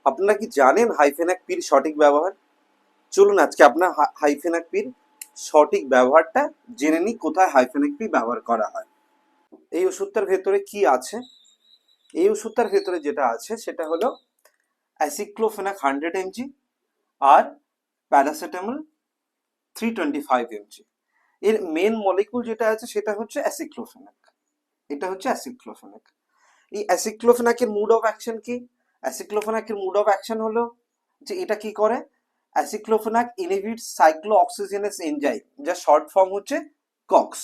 আপনারা কি জানেন হাইফেনাক পির সঠিক ব্যবহার? চলুন আজকে আপনার হাইফেনাক পির সঠিক ব্যবহারটা জেনে নিই, কোথায় হাইফেনাক পি ব্যবহার করা হয়। এই ওষুধটার ভেতরে কি আছে? এই ওষুধটার ভেতরে যেটা আছে সেটা হলো অ্যাসিক্লোফেনাক 100 mg আর প্যারাসিটামল 325 mg। এর মেন মলিকুল যেটা আছে সেটা হচ্ছে অ্যাসিক্লোফেনাক। এটা হচ্ছে অ্যাসিক্লোফেনাক। এই অ্যাসিক্লোফেনাকের মুড অফ অ্যাকশন কি? অ্যাসিক্লোফেনাকের মুড অফ অ্যাকশন হলো যে এটা কি করে, অ্যাসিক্লোফেনাক ইনহিবিটস সাইক্লোঅক্সিজেনেস এনজাইম, যা শর্ট ফর্ম হচ্ছে কক্স।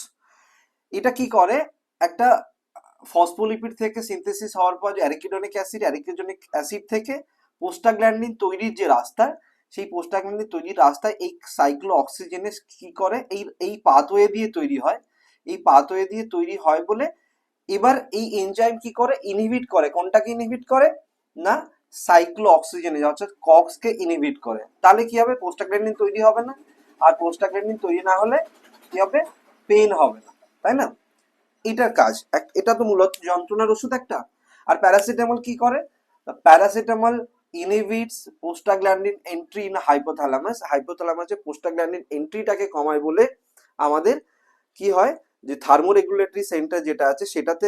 এটা কি করে, একটা ফসফোলিপিড থেকে সিনথেসিস হওয়ার পর অ্যারিকিডোনিক অ্যাসিড থেকে পোস্টাগ্ল্যান্ডিন তৈরির যে রাস্তা, সেই পোস্টাগ্ল্যান্ডিন তৈরির রাস্তায় এই সাইক্লোঅক্সিজেনেস কি করে, এই পাথওয়ে দিয়ে তৈরি হয়। এই পাথওয়ে দিয়ে তৈরি হয় বলে এবার এই এনজাইম কি করে, ইনহিবিট করে। কোনটাকে ইনহিবিট করে না, সাইক্লোঅক্সিজেনেজ অর্থাৎ কক্সকে ইনহিবিট করে। তাহলে কি হবে, পোস্টাগ্ল্যান্ডিন তৈরি হবে না। আর পোস্টাগ্ল্যান্ডিন তৈরি না হলে কি হবে, পেন হবে না, তাই না? এটার কাজ, এটা তো মূলত যন্ত্রণার ওষুধ একটা। আর প্যারাসিটামল কি করে, paracetamol inhibits prostaglandin entry in hypothalamus. হাইপোথ্যালামাসে পোস্টাগ্ল্যান্ডিন এন্ট্রিটাকে কমায় বলে আমাদের কি হয়, যে থার্মোরেগুলেটরি সেন্টার যেটা আছে সেটাতে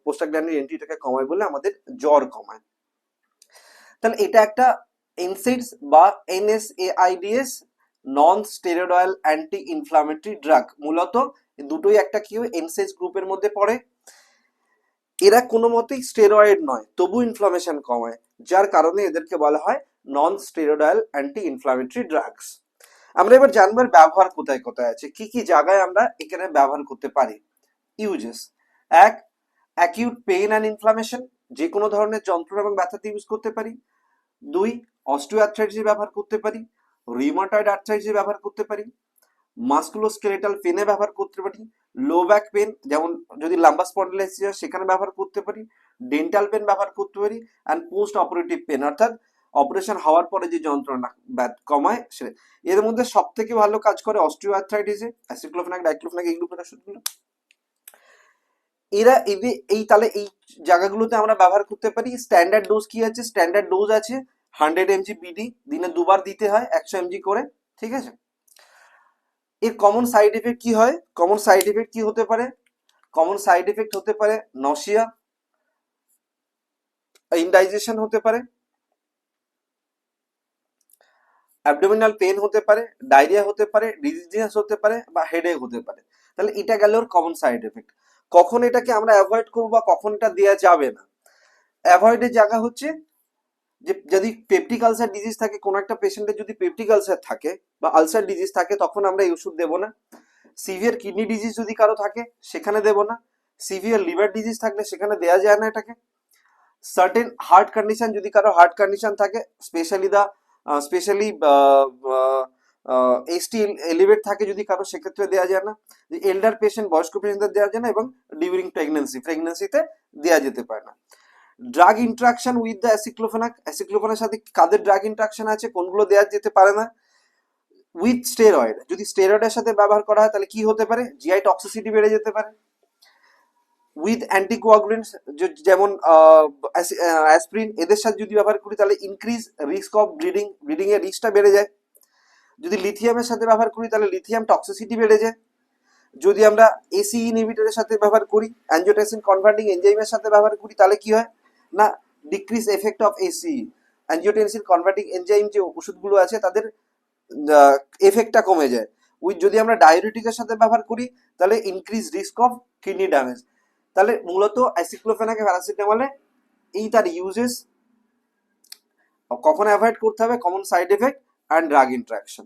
পোস্টাগ্ল্যান্ডিন এন্ট্রিটাকে কমায় বলে আমাদের জ্বর কমায়। তাহলে এটা একটা এনসেডস বা NSAIDs non steroidal anti inflammatory drug. মূলত দুটোই একটা কি হয়, এনসেডস গ্রুপের মধ্যে পড়ে। এরা কোনো মতেই স্টেরয়েড নয়, তবু ইনফ্লামেশন কমায়, যার কারণে এদেরকে বলা হয় non steroidal anti inflammatory drugs. আমরা এবার জানবার ব্যবহার কোথায় কোথায় আছে, কি কি জায়গায় আমরা এখানে ব্যবহার করতে পারি। ইউজেস: এক, অ্যাকিউট পেইন অ্যান্ড ইনফ্লামেশন, যে কোনো ধরনের যন্ত্রণা এবং ব্যথাতে ইউজ করতে পারি। দুই, অস্টিওআর্থ্রাইটিসে ব্যবহার করতে পারি, রিউমাটয়েড আর্থ্রাইটিসে ব্যবহার করতে পারি, মাস্কুলোস্কেলেটাল পেনে ব্যবহার করতে পারি, লো ব্যাক পেন যেমন যদি লাম্বার স্পন্ডিলাইটিস হয় সেখানে ব্যবহার করতে পারি, ডেন্টাল পেন ব্যবহার করতে পারি, অ্যান্ড পোস্ট অপারেটিভ পেন অর্থাৎ অপারেশন হওয়ার পরে যে যন্ত্রণা কমায় সে। এর মধ্যে সব থেকে ভালো কাজ করে অস্টিওআর্থ্রাইটিসে অ্যাসিক্লোফেনাক, ডাইক্লোফেনাক, এই গ্রুপের ওষুধগুলো। এরা এই তাহলে এই জায়গাগুলোতে আমরা ব্যবহার করতে পারি। স্ট্যান্ডার্ড ডোজ কি আছে, স্ট্যান্ডার্ড ডোজ আছে 100 mg বিডি, দিনে দুবার দিতে হয় 100 mg করে, ঠিক আছে। এর কমন সাইড এফেক্ট কি হয়, কমন সাইড এফেক্ট কি হতে পারে, কমন সাইড এফেক্ট হতে পারে নসিয়া, ইনডাইজেশন হতে পারে, অ্যাবডোমিনাল পেন হতে পারে, ডায়রিয়া হতে পারে, ডিজিনেস হতে পারে, বা হেডেক হতে পারে। তাহলে এটা গেল ওর কমন সাইড এফেক্ট। কখন এটাকে আমরা অ্যাভয়েড করবো বা কখন এটা দেওয়া যাবে না, অ্যাভয়েডের জায়গা হচ্ছে যে যদি পেপটিক আলসার ডিজিজ থাকে, কোনো একটা পেশেন্টের যদি পেপটিক আলসার থাকে বা আলসার ডিজিজ থাকে, তখন আমরা এই ওষুধ দেবো না। সিভিয়ার কিডনি ডিজিজ যদি কারো থাকে সেখানে দেবো না। সিভিয়ার লিভার ডিজিজ থাকলে সেখানে দেওয়া যায় না এটাকে। সার্টেন হার্ট কন্ডিশন, যদি কারো হার্ট কন্ডিশন থাকে, স্পেশালি এসটি এলিভেট থাকে যদি কারো, সেক্ষেত্রে দেওয়া যায় না। এল্ডার পেশেন্ট, বয়স্ক পেশেন্টদের দেওয়া যায় না, এবং ডিউরিং প্রেগনেন্সিতে দেওয়া যেতে পারে না। Drug interaction with the aceclofenac, অ্যাসিক্লোফেনাকের সাথে কাদের ড্রাগ ইন্টারাকশন আছে, কোনগুলো দেওয়া যেতে পারে না। উইথ স্টেরয়েড, যদি স্টেরয়েডের সাথে ব্যবহার করা হয় তাহলে কি হতে পারে, জিআই টক্সিসিটি বেড়ে যেতে পারে। উইথ অ্যান্টিকোয়াগুলেন্টস যেমন অ্যাসপ্রিন, এদের সাথে যদি ব্যবহার করি তাহলে ইনক্রিজ রিস্ক অফ ব্লিডিং এর রিস্কটা বেড়ে যায়। যদি লিথিয়ামের সাথে ব্যবহার করি তাহলে লিথিয়াম টক্সিসিটি বেড়ে যায়। যদি আমরা এসি ইনহিবিটরের সাথে ব্যবহার করি, অ্যাঞ্জিওটেনসিন কনভার্টিং এনজাইমের সাথে ব্যবহার করি, তাহলে কি হয় না, decrease effect of AC, angiotensin converting enzyme যে ওষুধগুলো আছে তাদের এফেক্টটা কমে যায়। যদি আমরা ডায়োরিটিকের সাথে ব্যবহার করি তাহলে increase risk of kidney damage. তাহলে মূলত অ্যাসিক্লোফেনাকে প্যারাসিটামলে এই তার ইউজেস, কখন অ্যাভয়েড করতে হবে, common side effect and drug interaction.